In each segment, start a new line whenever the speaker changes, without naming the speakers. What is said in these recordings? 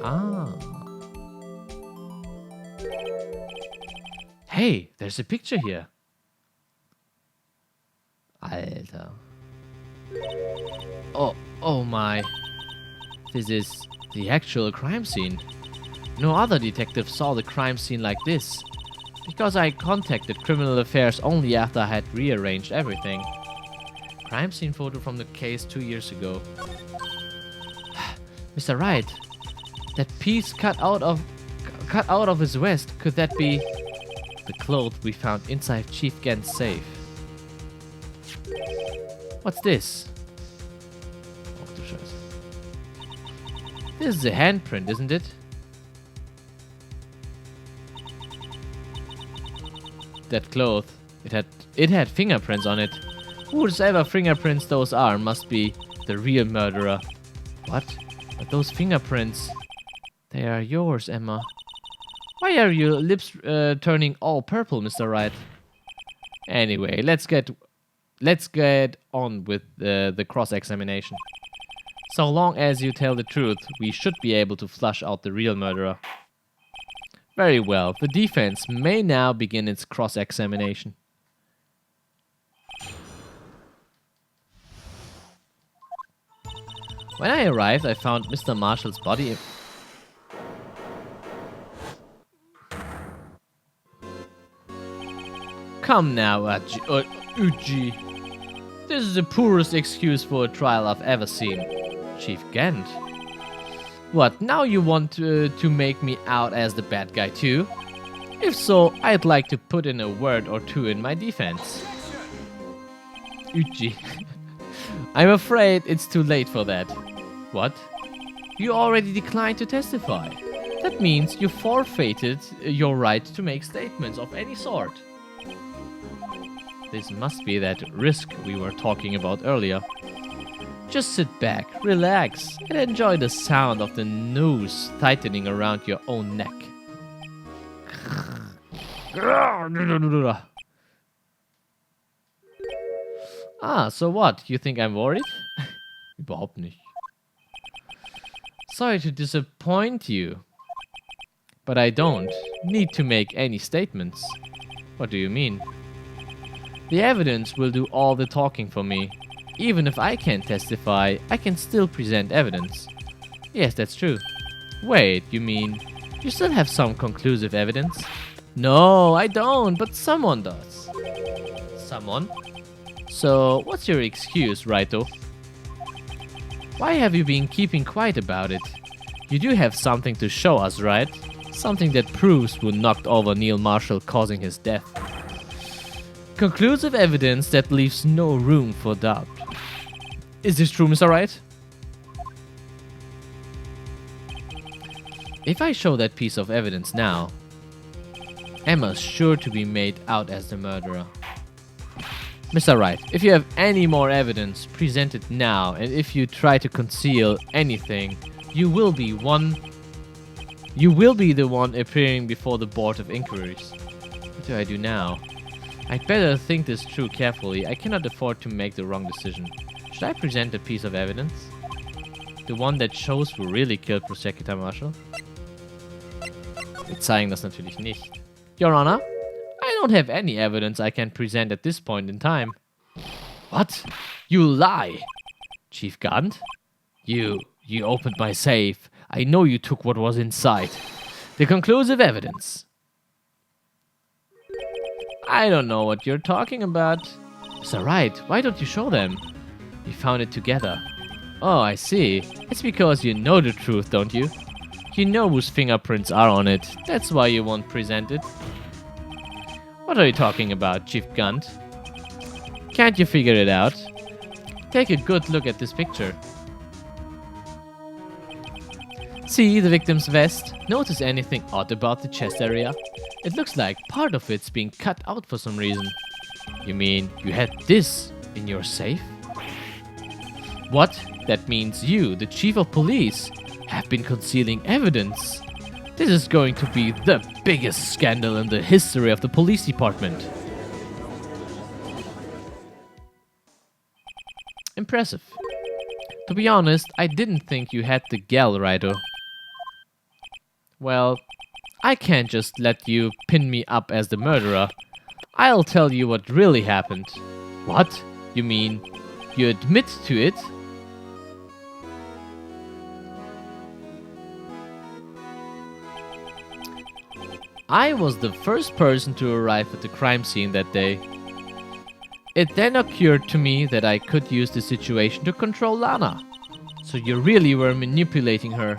Ah. Hey, there's a picture here. Alter. Oh my. This is the actual crime scene. No other detective saw the crime scene like this. Because I contacted Criminal Affairs only after I had rearranged everything. Crime scene photo from the case 2 years ago. Mr. Wright, that piece cut out of his vest, could that be the clothes we found inside Chief Gant's safe? What's this? Oh, du Scheiße. This is a handprint, isn't it? That cloth, it had fingerprints on it. Whoever fingerprints those are must be the real murderer. What? But those fingerprints, they are yours, Emma. Why are your lips turning all purple, Mr. Wright? Anyway, let's get on with the cross-examination. So long as you tell the truth, we should be able to flush out the real murderer. Very well, the defense may now begin its cross-examination. When I arrived, I found Mr. Marshall's body. Come now, Uji. This is the poorest excuse for a trial I've ever seen. Chief Gant. What, now you want to make me out as the bad guy too? If so, I'd like to put in a word or two in my defense. Uji. I'm afraid it's too late for that. What? You already declined to testify. That means you forfeited your right to make statements of any sort. This must be that risk we were talking about earlier. Just sit back, relax, and enjoy the sound of the noose tightening around your own neck. Ah, so what? You think I'm worried? Überhaupt nicht. Sorry to disappoint you, but I don't need to make any statements. What do you mean? The evidence will do all the talking for me. Even if I can't testify, I can still present evidence. Yes, that's true. Wait, you mean you still have some conclusive evidence? No, I don't, but someone does. Someone? So, what's your excuse, Righto? Why have you been keeping quiet about it? You do have something to show us, right? Something that proves who knocked over Neil Marshall, causing his death. Conclusive evidence that leaves no room for doubt. Is this true, Mr. Wright? If I show that piece of evidence now, Emma's sure to be made out as the murderer. Mr. Wright, if you have any more evidence, present it now, and if you try to conceal anything, you will be the one appearing before the Board of Inquiries. What do I do now? I'd better think this through carefully. I cannot afford to make the wrong decision. Should I present a piece of evidence? The one that shows who really killed Prosecutor Marshall? Wir zeigen das natürlich nicht. Your Honor, I don't have any evidence I can present at this point in time. What? You lie! Chief Gant? You opened my safe. I know you took what was inside. The conclusive evidence. I don't know what you're talking about. Mr. Wright, why don't you show them? We found it together. Oh, I see. It's because you know the truth, don't you? You know whose fingerprints are on it. That's why you won't present it. What are you talking about, Chief Gant? Can't you figure it out? Take a good look at this picture. See the victim's vest? Notice anything odd about the chest area? It looks like part of it's being cut out for some reason. You mean you had this in your safe? What? That means you, the chief of police, have been concealing evidence. This is going to be the biggest scandal in the history of the police department. Impressive. To be honest, I didn't think you had the gal, Righto. Well, I can't just let you pin me up as the murderer. I'll tell you what really happened. What? You mean you admit to it? I was the first person to arrive at the crime scene that day. It then occurred to me that I could use the situation to control Lana. So you really were manipulating her.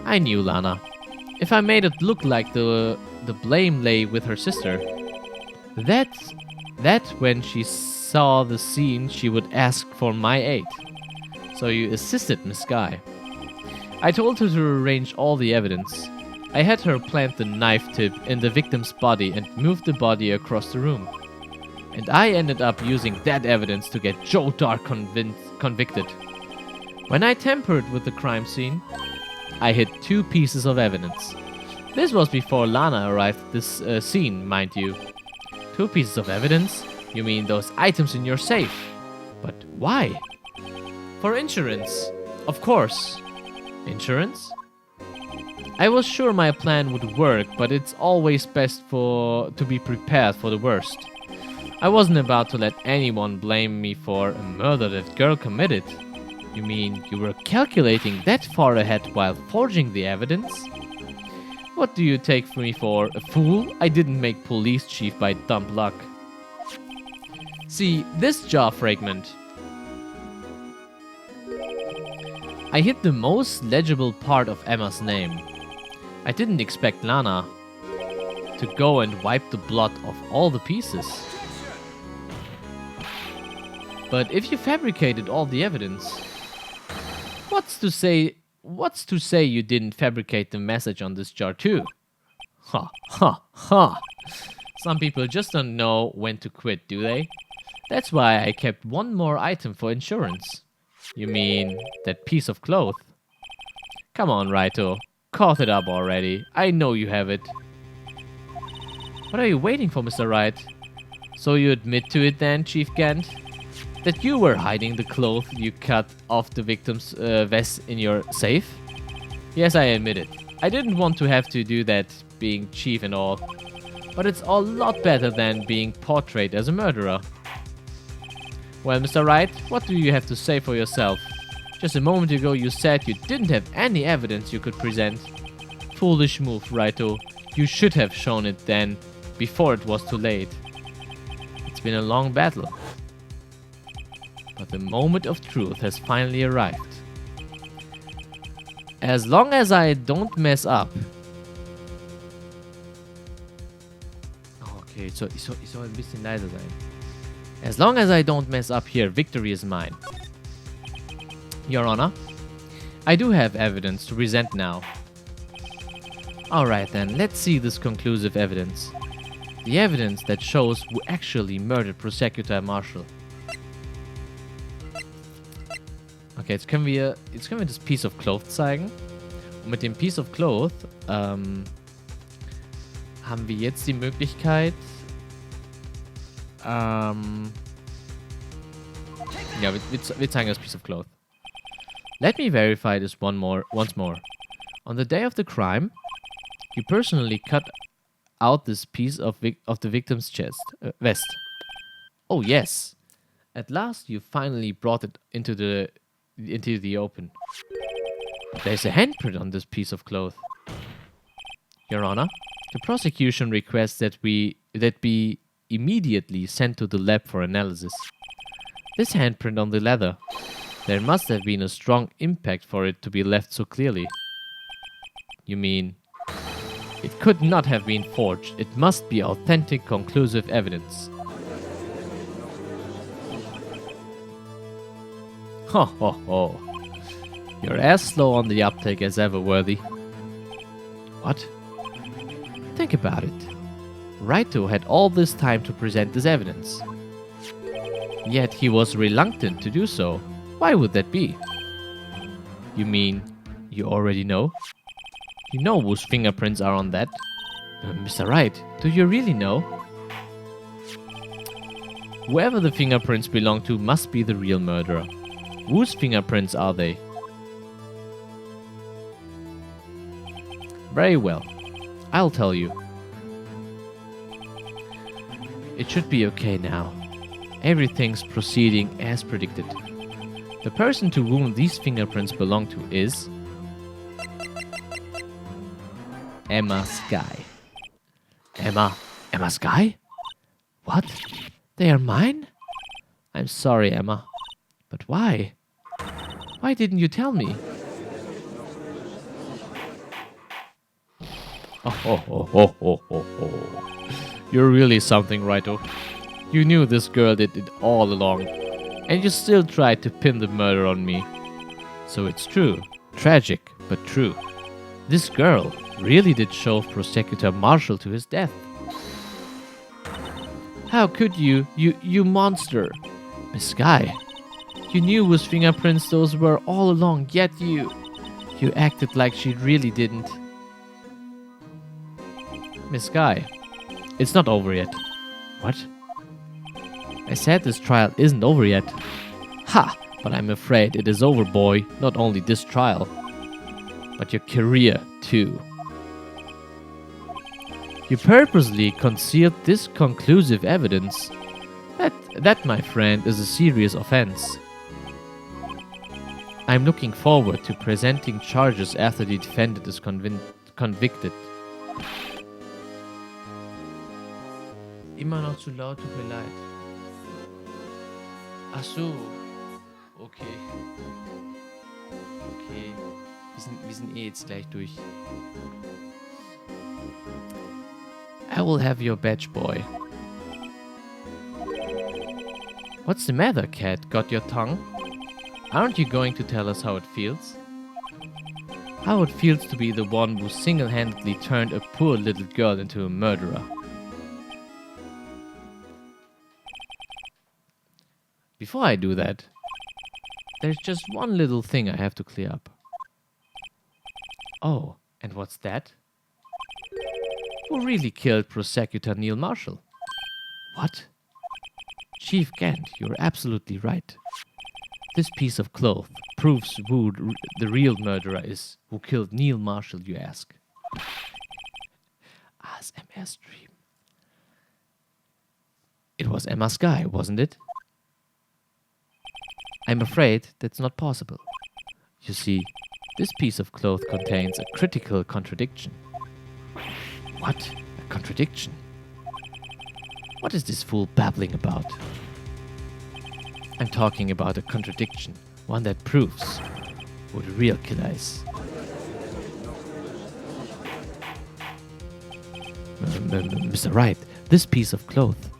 I knew Lana. If I made it look like the blame lay with her sister, that when she saw the scene, she would ask for my aid. So you assisted Miss Guy. I told her to arrange all the evidence. I had her plant the knife tip in the victim's body and move the body across the room. And I ended up using that evidence to get Joe Dark convicted. When I tampered with the crime scene, I hid 2 pieces of evidence. This was before Lana arrived at this scene, mind you. 2 pieces of evidence? You mean those items in your safe? But why? For insurance. Of course. Insurance? I was sure my plan would work, but it's always best to be prepared for the worst. I wasn't about to let anyone blame me for a murder that girl committed. You mean you were calculating that far ahead while forging the evidence? What do you take me for, a fool? I didn't make police chief by dumb luck. See, this jaw fragment. I hit the most legible part of Emma's name. I didn't expect Lana to go and wipe the blood off all the pieces. But if you fabricated all the evidence, what's to say you didn't fabricate the message on this jar too? Ha ha ha. Some people just don't know when to quit, do they? That's why I kept 1 more item for insurance. You mean that piece of cloth? Come on, Raito. Cough it up already. I know you have it. What are you waiting for, Mr. Wright? So you admit to it then, Chief Gant? That you were hiding the cloth you cut off the victim's vest in your safe? Yes, I admit it. I didn't want to have to do that, being chief and all. But it's a lot better than being portrayed as a murderer. Well, Mr. Wright, what do you have to say for yourself? Just a moment ago you said you didn't have any evidence you could present. Foolish move, Raito. You should have shown it then, before it was too late. It's been a long battle. But the moment of truth has finally arrived. As long as I don't mess up. Okay, so ich soll ein bisschen leiser sein. As long as I don't mess up here, victory is mine. Your Honor, I do have evidence to present now. Alright then, let's see this conclusive evidence. The evidence that shows who actually murdered Prosecutor Marshall. Okay, jetzt können wir das Piece of Cloth zeigen. Und mit dem Piece of Cloth haben wir jetzt die Möglichkeit, ja, wir zeigen das Piece of Cloth. Let me verify this once more. On the day of the crime, you personally cut out this piece of the victim's vest. Oh yes. At last you finally brought it into the open. There's a handprint on this piece of cloth. Your Honor, the prosecution requests that be immediately sent to the lab for analysis. This handprint on the leather. There must have been a strong impact for it to be left so clearly. You mean, it could not have been forged. It must be authentic, conclusive evidence. Ho ho ho. You're as slow on the uptake as ever, Worthy. What? Think about it. Raito had all this time to present this evidence. Yet he was reluctant to do so. Why would that be? You mean, you already know? You know whose fingerprints are on that? Mr. Wright, do you really know? Whoever the fingerprints belong to must be the real murderer. Whose fingerprints are they? Very well. I'll tell you. It should be okay now. Everything's proceeding as predicted. The person to whom these fingerprints belong to is Emma Sky. Emma Sky? What? They are mine? I'm sorry, Emma. But why? Why didn't you tell me? You're really something, Righto. You knew this girl did it all along, and you still tried to pin the murder on me. So it's true. Tragic, but true. This girl really did shove Prosecutor Marshall to his death. How could you monster? Miss Sky, you knew whose fingerprints those were all along, yet you acted like she really didn't. Miss Sky, it's not over yet. What? I said this trial isn't over yet. Ha! But I'm afraid it is over, boy. Not only this trial, but your career, too. You purposely concealed this conclusive evidence. That, my friend, is a serious offense. I'm looking forward to presenting charges after the defendant is convicted. Immer noch zu laut, tut mir leid. Ach so. Okay. Okay. Wir sind eh jetzt gleich durch. I will have your badge, boy. What's the matter, cat? Got your tongue? Aren't you going to tell us how it feels? How it feels to be the one who single-handedly turned a poor little girl into a murderer. Before I do that, there's just one little thing I have to clear up. Oh, and what's that? Who really killed Prosecutor Neil Marshall? What? Chief Gant, you're absolutely right. This piece of cloth proves who the real murderer is. Who killed Neil Marshall, you ask? ASMR stream. It was Emma Sky, wasn't it? I'm afraid that's not possible. You see, this piece of cloth contains a critical contradiction. What? A contradiction? What is this fool babbling about? I'm talking about a contradiction, one that proves who the real killer is. Mr. Wright, this piece of cloth,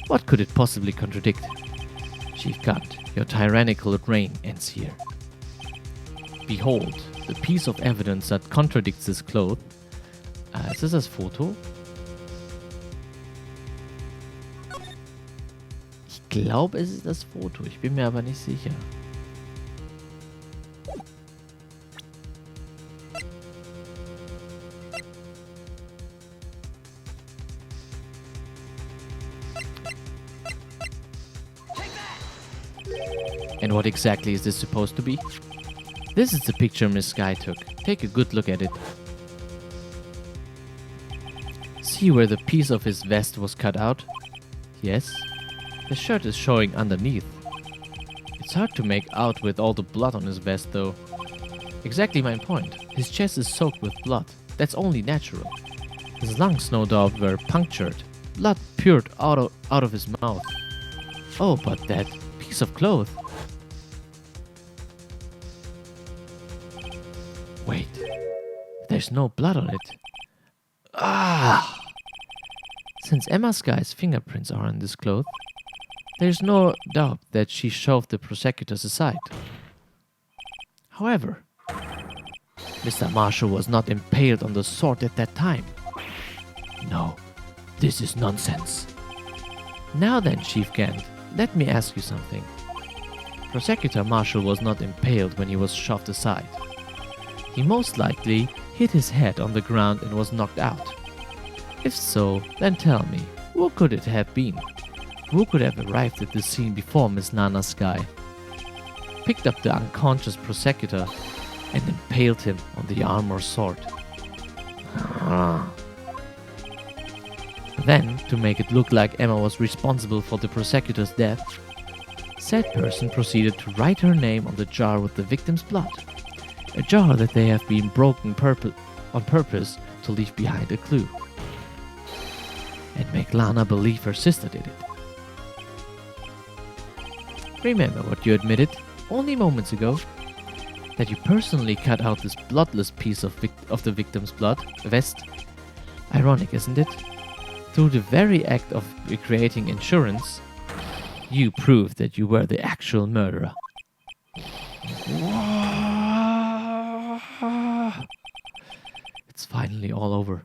what could it possibly contradict? Chief Gant, your tyrannical reign ends here. Behold, the piece of evidence that contradicts this cloth. Ist das das Foto? Ich glaube, es ist das Foto. Ich bin mir aber nicht sicher. And what exactly is this supposed to be? This is the picture Miss Sky took. Take a good look at it. See where the piece of his vest was cut out? Yes. The shirt is showing underneath. It's hard to make out with all the blood on his vest though. Exactly my point. His chest is soaked with blood. That's only natural. His lungs no doubt were punctured. Blood poured out of his mouth. Oh, but that piece of cloth. Wait. There's no blood on it. Ah! Since Emma Sky's fingerprints are on this cloth, there's no doubt that she shoved the prosecutors aside. However, Mr. Marshall was not impaled on the sword at that time. No, this is nonsense. Now then, Chief Gant, let me ask you something. Prosecutor Marshall was not impaled when he was shoved aside. He most likely hit his head on the ground and was knocked out. If so, then tell me, who could it have been? Who could have arrived at the scene before Miss Nana Sky, picked up the unconscious prosecutor, and impaled him on the arm or sword? Then, to make it look like Emma was responsible for the prosecutor's death, said person proceeded to write her name on the jar with the victim's blood. A jar that they have been broken on purpose to leave behind a clue. And make Lana believe her sister did it. Remember what you admitted only moments ago? That you personally cut out this bloodless piece of the victim's vest. Ironic, isn't it? Through the very act of creating insurance, you proved that you were the actual murderer. It's finally all over.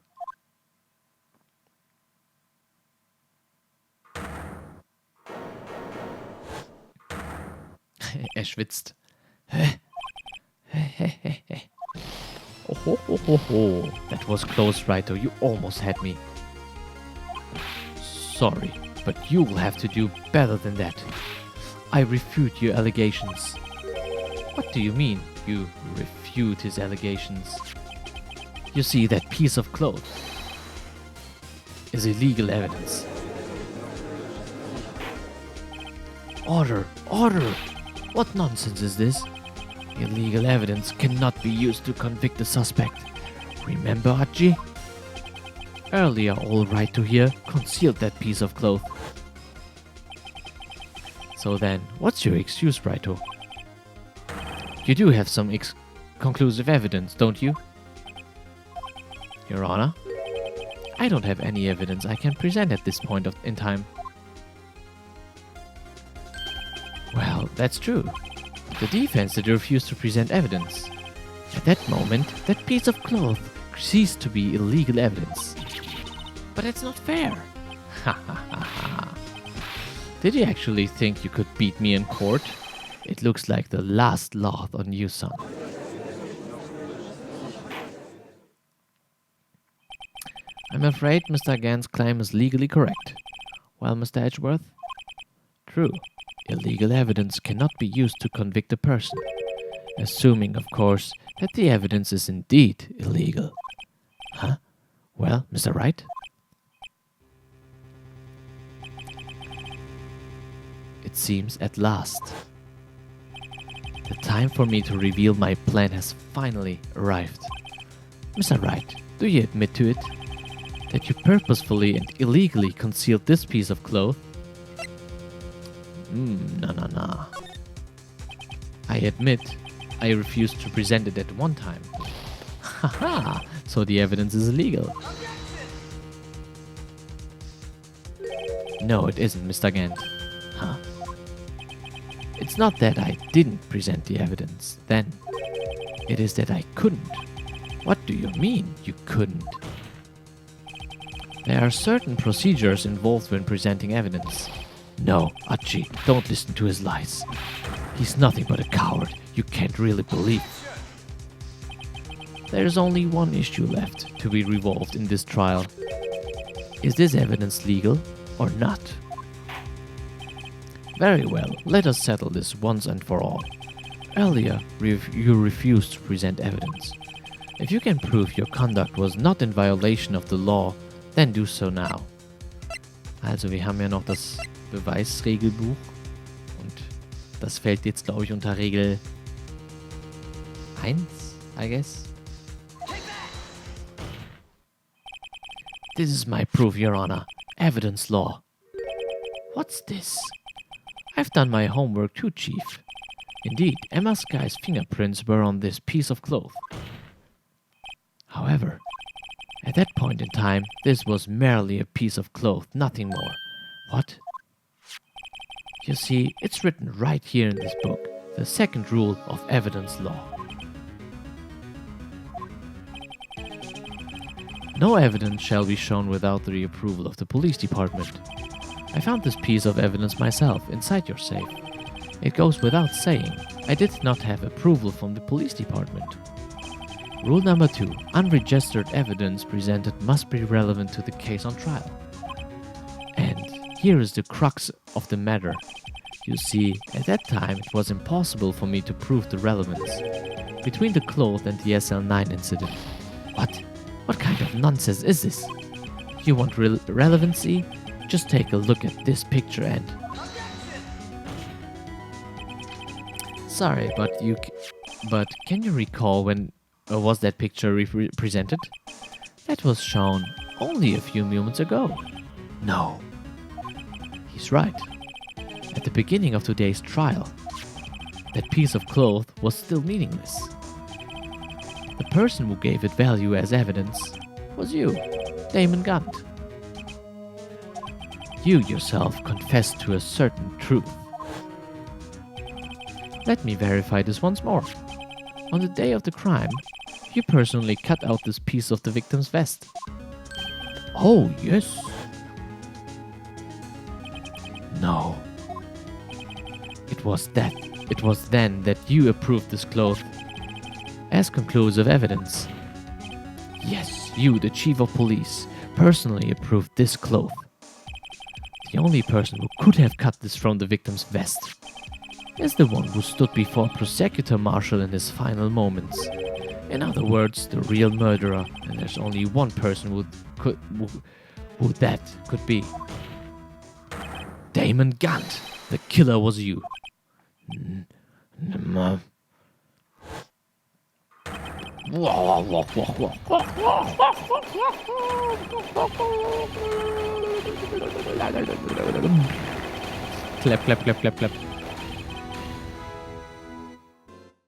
Schwitzt. Oh. That was close, Wright. You almost had me. Sorry, but you will have to do better than that. I refute your allegations. What do you mean, you refute his allegations? You see, that piece of cloth is illegal evidence. Order! What nonsense is this? Illegal evidence cannot be used to convict the suspect. Remember, Archie? Earlier, all right to hear, concealed that piece of cloth. So then, what's your excuse, Raito? You do have some conclusive evidence, don't you? Your Honor, I don't have any evidence I can present at this point in time. Well, that's true. The defense did refuse to present evidence. At that moment, that piece of cloth ceased to be illegal evidence. But that's not fair. Ha ha ha ha. Did you actually think you could beat me in court? It looks like the last laugh on you, son. I'm afraid Mr. Gant's claim is legally correct. Well, Mr. Edgeworth? True. Illegal evidence cannot be used to convict a person. Assuming, of course, that the evidence is indeed illegal. Huh? Well, Mr. Wright? It seems at last. The time for me to reveal my plan has finally arrived. Mr. Wright, do you admit to it? That you purposefully and illegally concealed this piece of cloth? No. I admit, I refused to present it at one time. Haha, so the evidence is illegal. No, it isn't, Mr. Gant. Huh? It's not that I didn't present the evidence then. It is that I couldn't. What do you mean, you couldn't? There are certain procedures involved when presenting evidence. No, Archie, don't listen to his lies. He's nothing but a coward you can't really believe. There's only one issue left to be resolved in this trial. Is this evidence legal or not? Very well, let us settle this once and for all. Earlier, you refused to present evidence. If you can prove your conduct was not in violation of the law, then do so now. Also, wir haben ja noch das Beweisregelbuch und das fällt jetzt, glaube ich, unter Regel 1, I guess. This is my proof, Your Honor. Evidence law. What's this? I've done my homework too, Chief. Indeed, Emma Sky's fingerprints were on this piece of cloth. However, at that point in time, this was merely a piece of cloth, nothing more. What? You see, it's written right here in this book, the second rule of evidence law. No evidence shall be shown without the approval of the police department. I found this piece of evidence myself inside your safe. It goes without saying, I did not have approval from the police department. Rule number 2. Unregistered evidence presented must be relevant to the case on trial. And here is the crux of the matter. You see, at that time it was impossible for me to prove the relevance between the cloth and the SL9 incident. What? What kind of nonsense is this? You want relevancy? Just take a look at this picture and... Sorry, but can you recall when was that picture presented? That was shown only a few moments ago. No. He's right. At the beginning of today's trial, that piece of cloth was still meaningless. The person who gave it value as evidence was you, Damon Gunt. You yourself confessed to a certain truth. Let me verify this once more. On the day of the crime, you personally cut out this piece of the victim's vest. Oh, yes. No. It was then that you approved this cloth as conclusive evidence. Yes, you, the chief of police, personally approved this cloth. The only person who could have cut this from the victim's vest is the one who stood before Prosecutor Marshall in his final moments. In other words, the real murderer, and there's only one person who that could be. Damon Gunt, the killer was you. Clap, clap, clap, clap, clap.